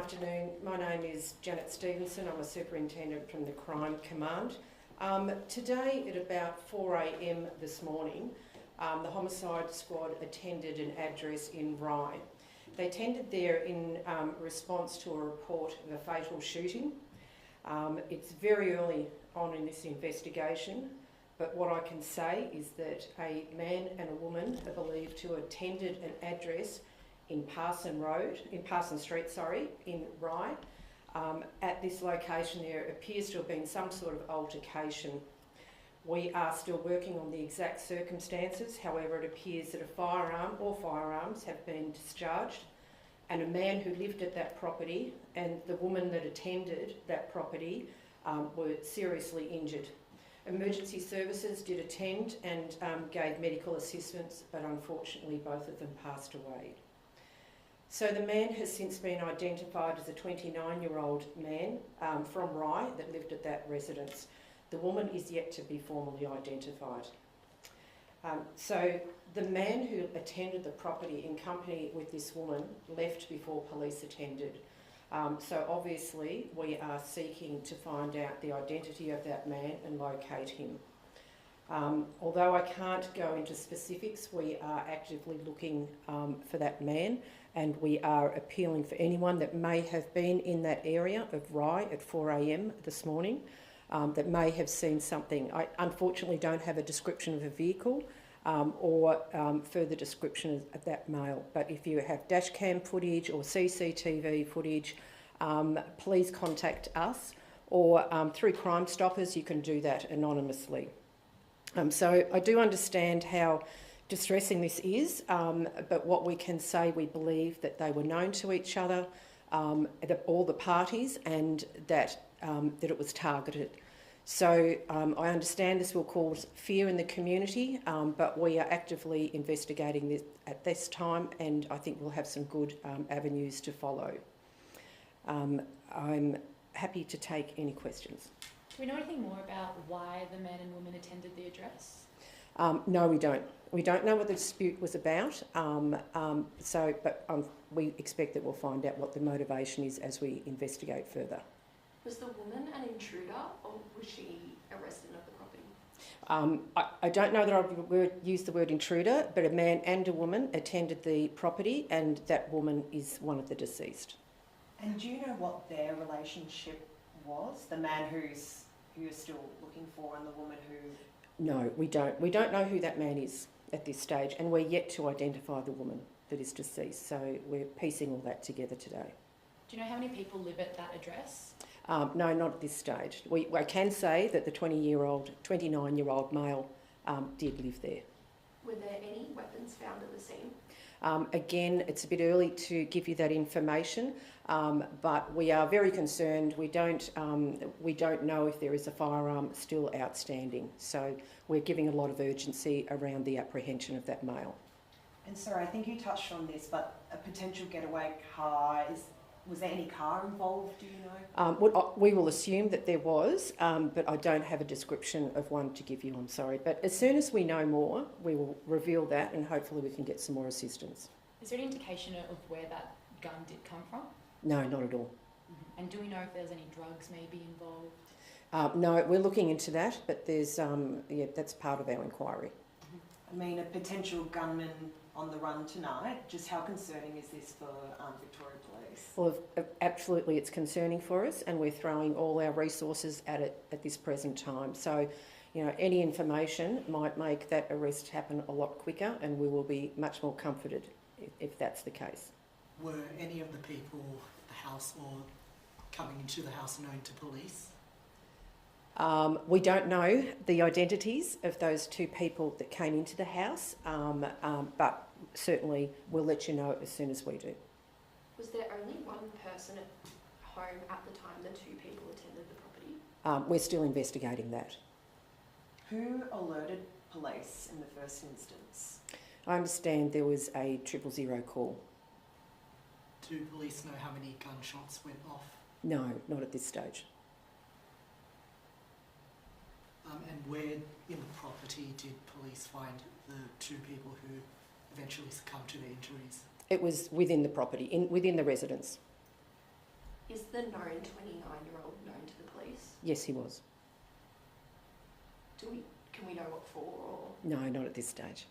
afternoon. My name is Janet Stevenson. I'm a superintendent from the Crime Command. Today at about 4 a.m. this morning, the homicide squad attended an address in Rye. They attended there in response to a report of a fatal shooting. It's very early on in this investigation, but what I can say is that a man and a woman are believed to have attended an address in Parson Street, in Rye. At this location there appears to have been some sort of altercation. We are still working on the exact circumstances. However, it appears that a firearm or firearms have been discharged, and a man who lived at that property and the woman that attended that property were seriously injured. Emergency services did attend and gave medical assistance, but unfortunately both of them passed away. So the man has since been identified as a 29-year-old man from Rye that lived at that residence. The woman is yet to be formally identified. So the man who attended the property in company with this woman left before police attended. So obviously we are seeking to find out the identity of that man and locate him. Although I can't go into specifics, we are actively looking for that man, and we are appealing for anyone that may have been in that area of Rye at 4 a.m. this morning that may have seen something. I unfortunately don't have a description of a vehicle or further description of that male, but if you have dash cam footage or CCTV footage, please contact us, or through Crime Stoppers you can do that anonymously. So I do understand how distressing this is, but what we can say, we believe that they were known to each other, all the parties, and that it was targeted. So I understand this will cause fear in the community, but we are actively investigating this at this time, and I think we'll have some good avenues to follow. I'm happy to take any questions. Do we know anything more about why the man and woman attended the address? No, we don't. We don't know what the dispute was about, but we expect that we'll find out what the motivation is as we investigate further. Was the woman an intruder, or was she a resident of the property? I don't know that I would use the word intruder, but a man and a woman attended the property, and that woman is one of the deceased. And do you know what their relationship was? The man who you're still looking for, and the woman who... No, we don't. We don't know who that man is at this stage, and we're yet to identify the woman that is deceased. So we're piecing all that together today. Do you know how many people live at that address? No, not at this stage. I can say that the 29-year-old male did live there. Were there any weapons found at the scene? Again, it's a bit early to give you that information, but we are very concerned. We don't know if there is a firearm still outstanding, so we're giving a lot of urgency around the apprehension of that male. And sorry, I think you touched on this, but a potential getaway car, was there any car involved, do you know? We will assume that there was, but I don't have a description of one to give you, I'm sorry. But as soon as we know more, we will reveal that, and hopefully we can get some more assistance. Is there any indication of where that gun did come from? No, not at all. And do we know if there's any drugs maybe involved? No, we're looking into that, but there's that's part of our inquiry. I mean, a potential gunman on the run tonight, just how concerning is this for Victoria Police? Well, absolutely it's concerning for us, and we're throwing all our resources at it at this present time. So, any information might make that arrest happen a lot quicker, and we will be much more comforted if that's the case. Were any of the people at the house or coming into the house known to police? We don't know the identities of those two people that came into the house, but certainly we'll let you know as soon as we do. Was there only one person at home at the time the two people attended the property? We're still investigating that. Who alerted police in the first instance? I understand there was a 000 call. Do police know how many gunshots went off? No, not at this stage. And where in the property did police find the two people who eventually succumbed to their injuries? It was within the property, within the residence. Is the known 29-year-old known to the police? Yes, he was. Can we know what for? Or? No, not at this stage.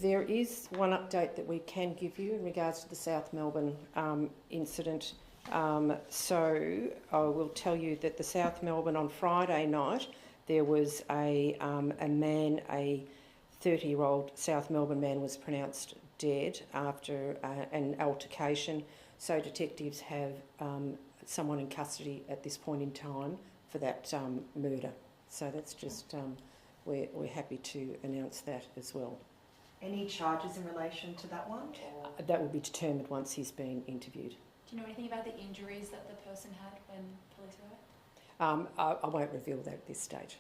There is one update that we can give you in regards to the South Melbourne incident. So I will tell you that the South Melbourne on Friday night, there was a man, a 30-year-old South Melbourne man was pronounced dead after an altercation. So detectives have someone in custody at this point in time for that murder. So that's just, we're happy to announce that as well. Any charges in relation to that one? Or? That will be determined once he's been interviewed. Do you know anything about the injuries that the person had when police arrived? I won't reveal that at this stage.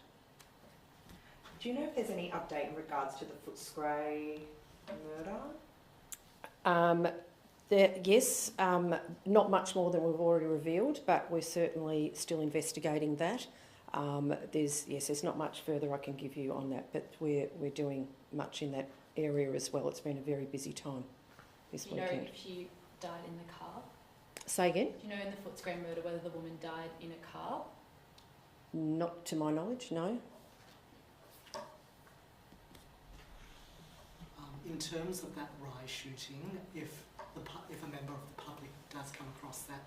Do you know if there's any update in regards to the Footscray murder? Yes, not much more than we've already revealed, but we're certainly still investigating that. There's not much further I can give you on that, but we're doing much in that area as well. It's been a very busy time this weekend. Do you know if she died in the car? Say again? Do you know in the Footscray murder whether the woman died in a car? Not to my knowledge, no. In terms of that Rye shooting, if a member of the public does come across that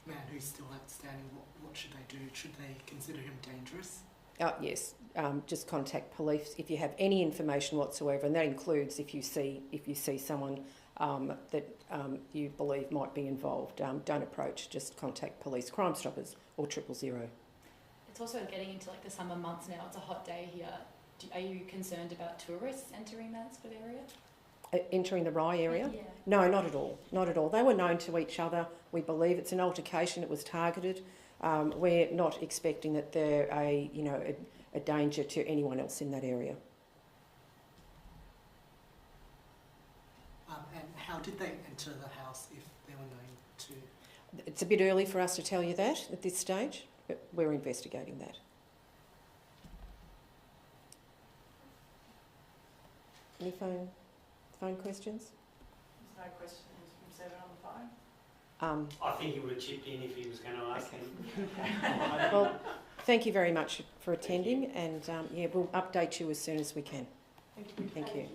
man who's still outstanding, what should they do? Should they consider him dangerous? Yes, just contact police if you have any information whatsoever, and that includes if you see someone that you believe might be involved. Don't approach, just contact police, Crime Stoppers or 000. It's also getting into like the summer months now. It's a hot day here. Are you concerned about tourists entering that sort of area? Entering the Rye area? Yeah. No, not at all. Not at all. They were known to each other. We believe it's an altercation. It was targeted. We're not expecting that they're a danger to anyone else in that area. And how did they enter the house if they were known to? It's a bit early for us to tell you that at this stage, but we're investigating that. Any phone questions? There's no questions from Seven on the phone. Um, I think he would have chipped in if he was going to ask Okay. him. well, thank you very much for attending, and we'll update you as soon as we can. Thank you.